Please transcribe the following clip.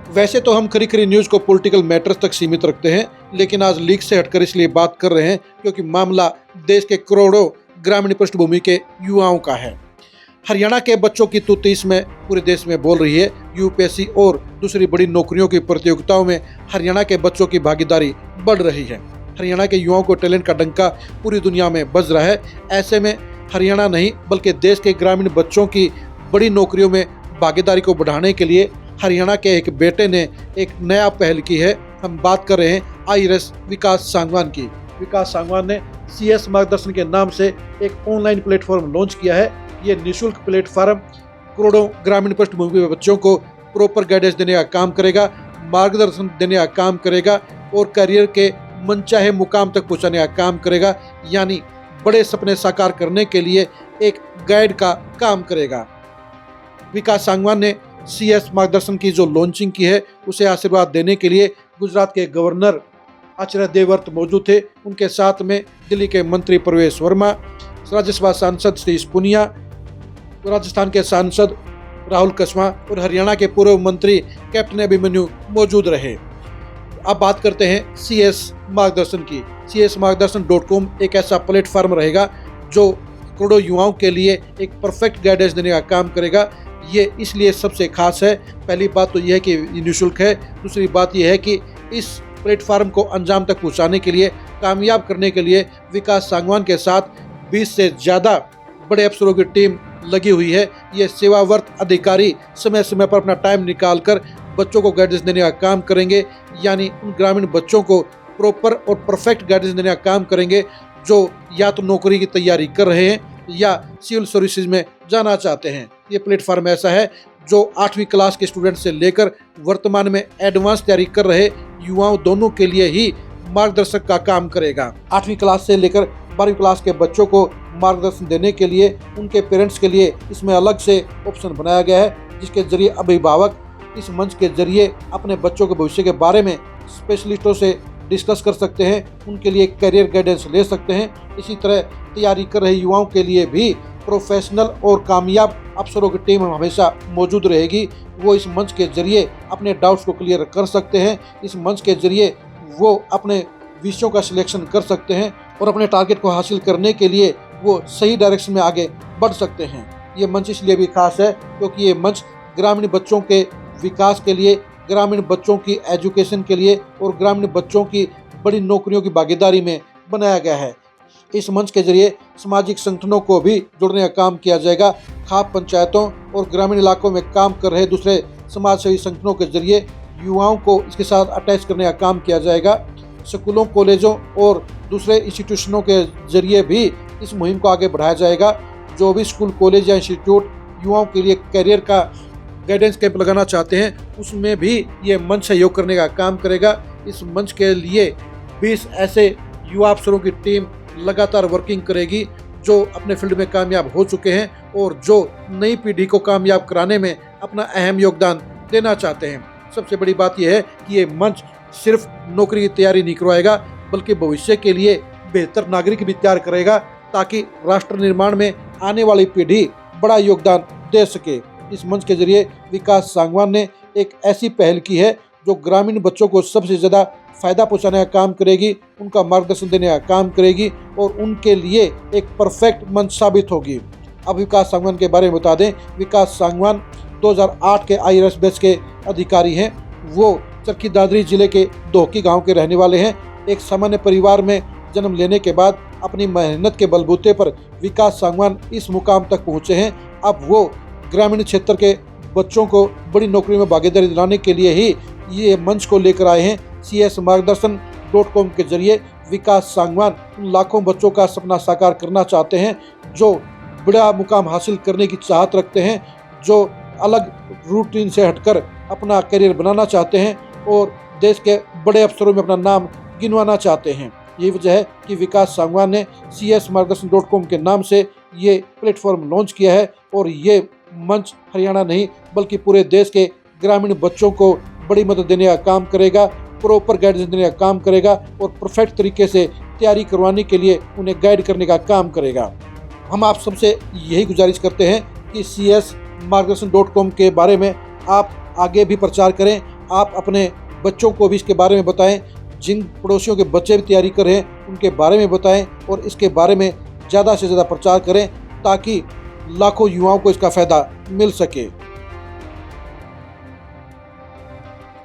वैसे तो हम खरी खरी न्यूज़ को पॉलिटिकल मैटर्स तक सीमित रखते हैं, लेकिन आज लीक से हटकर इसलिए बात कर रहे हैं क्योंकि मामला देश के करोड़ों ग्रामीण पृष्ठभूमि के युवाओं का है। हरियाणा के बच्चों की तूती इसमें पूरे देश में बोल रही है। यूपीएससी और दूसरी बड़ी नौकरियों की प्रतियोगिताओं में हरियाणा के बच्चों की भागीदारी बढ़ रही है। हरियाणा के युवाओं को टैलेंट का डंका पूरी दुनिया में बज रहा है। ऐसे में हरियाणा नहीं बल्कि देश के ग्रामीण बच्चों की बड़ी नौकरियों में भागीदारी को बढ़ाने के लिए हरियाणा के एक बेटे ने एक नया पहल की है। हम बात कर रहे हैं आईएएस विकास सांगवान की। विकास सांगवान ने सीएस मार्गदर्शन के नाम से एक ऑनलाइन प्लेटफॉर्म लॉन्च किया है। ये निःशुल्क प्लेटफॉर्म करोड़ों ग्रामीण पृष्ठभूमि के बच्चों को प्रॉपर गाइडेंस देने का काम करेगा, मार्गदर्शन देने का काम करेगा और करियर के मनचाहे मुकाम तक पहुंचाने का काम करेगा। यानी बड़े सपने साकार करने के लिए एक गाइड का काम करेगा। विकास सांगवान ने सीएस मार्गदर्शन की जो लॉन्चिंग की है उसे आशीर्वाद देने के लिए गुजरात के गवर्नर आचार्य देवव्रत मौजूद थे। उनके साथ में दिल्ली के मंत्री प्रवेश वर्मा, राज्यसभा सांसद सतीश पुनिया, राजस्थान के सांसद राहुल कस्वां और हरियाणा के पूर्व मंत्री कैप्टन अभिमन्यु मौजूद रहे। अब बात करते हैं सीएस मार्गदर्शन की। csmargdarshan.com एक ऐसा प्लेटफॉर्म रहेगा जो करोड़ों युवाओं के लिए एक परफेक्ट गाइडेंस देने का काम करेगा। ये इसलिए सबसे खास है। पहली बात तो यह है कि निःशुल्क है। दूसरी बात यह है कि इस प्लेटफॉर्म को अंजाम तक पहुंचाने के लिए, कामयाब करने के लिए विकास सांगवान के साथ 20 से ज़्यादा बड़े अफसरों की टीम लगी हुई है। ये सेवावर्त अधिकारी समय समय पर अपना टाइम निकाल कर बच्चों को गाइडेंस देने का काम करेंगे। यानी उन ग्रामीण बच्चों को प्रॉपर और परफेक्ट गाइडेंस देने का काम करेंगे जो या तो नौकरी की तैयारी कर रहे हैं या सिविल सर्विसेज में जाना चाहते हैं। ये प्लेटफॉर्म ऐसा है जो 8वीं क्लास के स्टूडेंट से लेकर वर्तमान में एडवांस तैयारी कर रहे युवाओं दोनों के लिए ही मार्गदर्शक का काम करेगा। 8वीं क्लास से लेकर 12वीं क्लास के बच्चों को मार्गदर्शन देने के लिए उनके पेरेंट्स के लिए इसमें अलग से ऑप्शन बनाया गया है, जिसके जरिए अभिभावक इस मंच के जरिए अपने बच्चों के भविष्य के बारे में स्पेशलिस्टों से डिस्कस कर सकते हैं, उनके लिए करियर गाइडेंस ले सकते हैं। इसी तरह तैयारी कर रहे युवाओं के लिए भी प्रोफेशनल और कामयाब अफसरों की टीम हमेशा मौजूद रहेगी। वो इस मंच के जरिए अपने डाउट्स को क्लियर कर सकते हैं। इस मंच के जरिए वो अपने विषयों का सिलेक्शन कर सकते हैं और अपने टारगेट को हासिल करने के लिए वो सही डायरेक्शन में आगे बढ़ सकते हैं। ये मंच इसलिए भी खास है क्योंकि ये मंच ग्रामीण बच्चों के विकास के लिए, ग्रामीण बच्चों की एजुकेशन के लिए और ग्रामीण बच्चों की बड़ी नौकरियों की भागीदारी में बनाया गया है। इस मंच के जरिए सामाजिक संगठनों को भी जोड़ने का काम किया जाएगा। खाप पंचायतों और ग्रामीण इलाकों में काम कर रहे दूसरे समाज सेवी संगठनों के जरिए युवाओं को इसके साथ अटैच करने का काम किया जाएगा। स्कूलों, कॉलेजों और दूसरे इंस्टीट्यूशनों के जरिए भी इस मुहिम को आगे बढ़ाया जाएगा। जो भी स्कूल, कॉलेज या इंस्टीट्यूट युवाओं के लिए करियर का गाइडेंस कैंप लगाना चाहते हैं उसमें भी ये मंच सहयोग करने का काम करेगा। इस मंच के लिए 20 ऐसे युवा अफसरों की टीम लगातार वर्किंग करेगी जो अपने फील्ड में कामयाब हो चुके हैं और जो नई पीढ़ी को कामयाब कराने में अपना अहम योगदान देना चाहते हैं। सबसे बड़ी बात यह है कि ये मंच सिर्फ नौकरी की तैयारी नहीं करवाएगा बल्कि भविष्य के लिए बेहतर नागरिक भी तैयार करेगा ताकि राष्ट्र निर्माण में आने वाली पीढ़ी बड़ा योगदान दे सके। इस मंच के जरिए विकास सांगवान ने एक ऐसी पहल की है जो ग्रामीण बच्चों को सबसे ज़्यादा फ़ायदा पहुंचाने का काम करेगी, उनका मार्गदर्शन देने का काम करेगी और उनके लिए एक परफेक्ट मंच साबित होगी। अब विकास सांगवान के बारे में बता दें, विकास सांगवान 2008 के आईएएस बैच के अधिकारी हैं। वो चरखी दादरी जिले के दोहकी गांव के रहने वाले हैं। एक सामान्य परिवार में जन्म लेने के बाद अपनी मेहनत के बलबूते पर विकास सांगवान इस मुकाम तक पहुँचे हैं। अब वो ग्रामीण क्षेत्र के बच्चों को बड़ी नौकरी में भागीदारी दिलाने के लिए ही ये मंच को लेकर आए हैं। csmargdarshan.com के जरिए विकास सांगवान उन लाखों बच्चों का सपना साकार करना चाहते हैं जो बड़ा मुकाम हासिल करने की चाहत रखते हैं, जो अलग रूटीन से हटकर अपना करियर बनाना चाहते हैं और देश के बड़े अफसरों में अपना नाम गिनवाना चाहते हैं। यही वजह है कि विकास सांगवान ने csmargdarshan.com के नाम से ये प्लेटफॉर्म लॉन्च किया है और ये मंच हरियाणा नहीं बल्कि पूरे देश के ग्रामीण बच्चों को बड़ी मदद देने का काम करेगा, प्रॉपर गाइडेंस देने का काम करेगा और परफेक्ट तरीके से तैयारी करवाने के लिए उन्हें गाइड करने का काम करेगा। हम आप सबसे यही गुजारिश करते हैं कि csmargdarshan.com के बारे में आप आगे भी प्रचार करें, आप अपने बच्चों को भी इसके बारे में बताएं, जिन पड़ोसियों के बच्चे भी तैयारी कर रहे हैं उनके बारे में बताएं और इसके बारे में ज़्यादा से ज़्यादा प्रचार करें ताकि लाखों युवाओं को इसका फ़ायदा मिल सके।